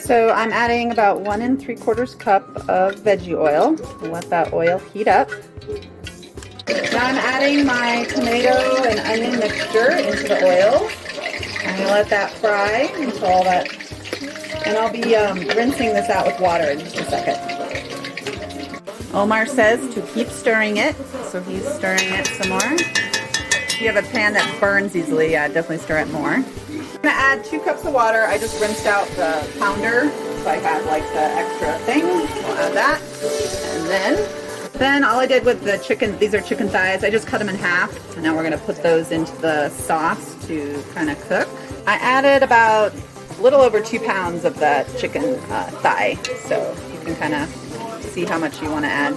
So I'm adding about 1 3/4 cup of veggie oil. We'll let that oil heat up. Now I'm adding my tomato and onion mixture into the oil. I'm gonna let that fry until all that, and I'll be rinsing this out with water in just a second. Omar says to keep stirring it, so he's stirring it some more. If you have a pan that burns easily, definitely stir it more. I'm gonna add 2 cups of water. I just rinsed out the pounder, so I have like the extra thing. I'll add that, and then all I did with the chicken, these are chicken thighs, I just cut them in half, and now we're gonna put those into the sauce to kind of cook. I added about a little over 2 pounds of that chicken thigh, so you can kind of see how much you want to add,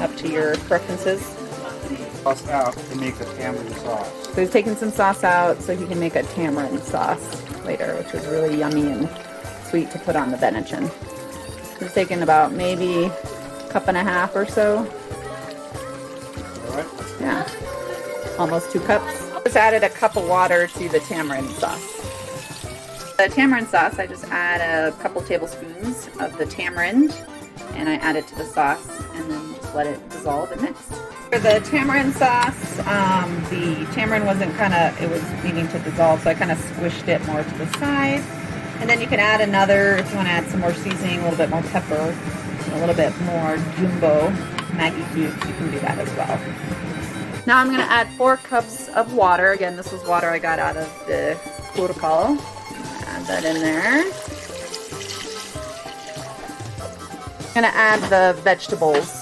up to your preferences. Sauce out to make a tamarind sauce. So he's taking some sauce out so he can make a tamarind sauce later, which was really yummy and sweet to put on the Benachin. He's taking about maybe 1.5 cups or so. All right. Yeah, almost 2 cups. Just added a cup of water to the tamarind sauce. The tamarind sauce, I just add a couple tablespoons of the tamarind, and I add it to the sauce, and then just let it dissolve and mix. For the tamarind sauce, the tamarind wasn't it was needing to dissolve, so I kind of squished it more to the side. And then you can add another, if you want to add some more seasoning, a little bit more pepper, a little bit more jumbo Maggi cubes, you can do that as well. Now I'm going to add 4 cups of water. Again, this was water I got out of the kurkal. Add that in there. I'm going to add the vegetables.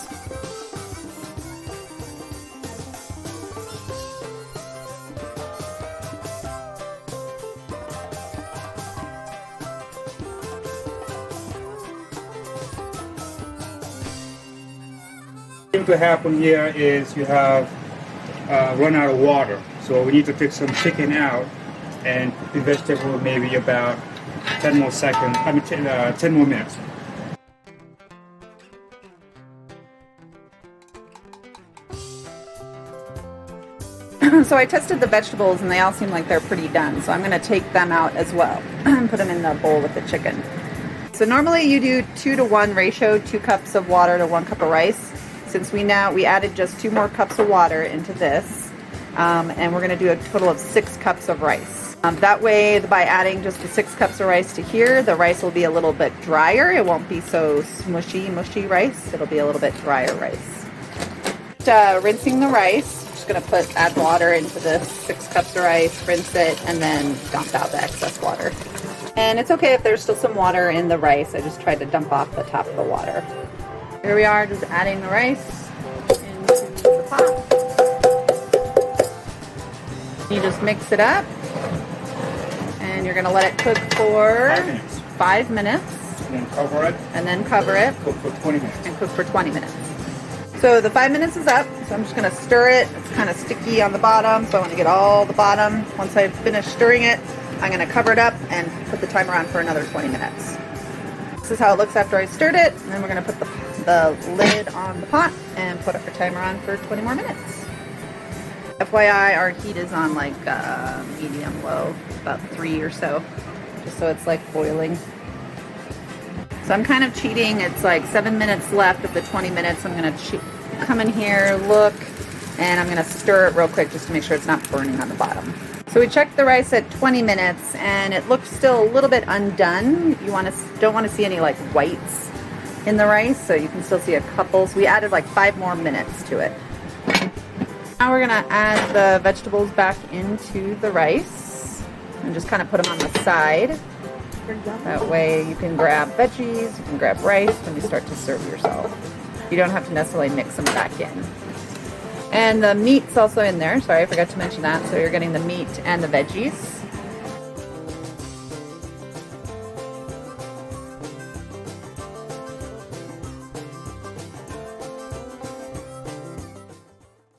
What to happen here is you have run out of water, so we need to take some chicken out and cook the vegetable maybe about 10 more seconds. 10 more minutes. So I tested the vegetables and they all seem like they're pretty done, so I'm going to take them out as well and put them in the bowl with the chicken. So normally you do 2-to-1 ratio, 2 cups of water to 1 cup of rice. Since we added just 2 more cups of water into this, and we're going to do a total of 6 cups of rice. That way, by adding just the 6 cups of rice to here, the rice will be a little bit drier. It won't be so mushy rice. It'll be a little bit drier rice. Just, rinsing the rice. Just going to add water into the 6 cups of rice, rinse it, and then dump out the excess water. And it's okay if there's still some water in the rice. I just tried to dump off the top of the water. Here we are, just adding the rice into the pot. You just mix it up, and you're going to let it cook for 5 minutes. And then cover it. And then cover it. Cook for 20 minutes. And cook for 20 minutes. So the 5 minutes is up, so I'm just going to stir it. It's kind of sticky on the bottom, so I want to get all the bottom. Once I finish stirring it, I'm going to cover it up and put the timer on for another 20 minutes. This is how it looks after I stirred it, and then we're going to put the lid on the pot and put our timer on for 20 more minutes. FYI, our heat is on like medium low, about 3 or so, just so it's like boiling. So I'm kind of cheating. It's like 7 minutes left of the 20 minutes. I'm going to come in here, look, and I'm going to stir it real quick just to make sure it's not burning on the bottom. So we checked the rice at 20 minutes, and it looked still a little bit undone. You don't want to see any like whites in the rice, so you can still see a couple. So we added like 5 more minutes to it. Now we're going to add the vegetables back into the rice and just kind of put them on the side. That way you can grab veggies, you can grab rice when you start to serve yourself. You don't have to necessarily mix them back in. And the meat's also in there. Sorry, I forgot to mention that. So you're getting the meat and the veggies.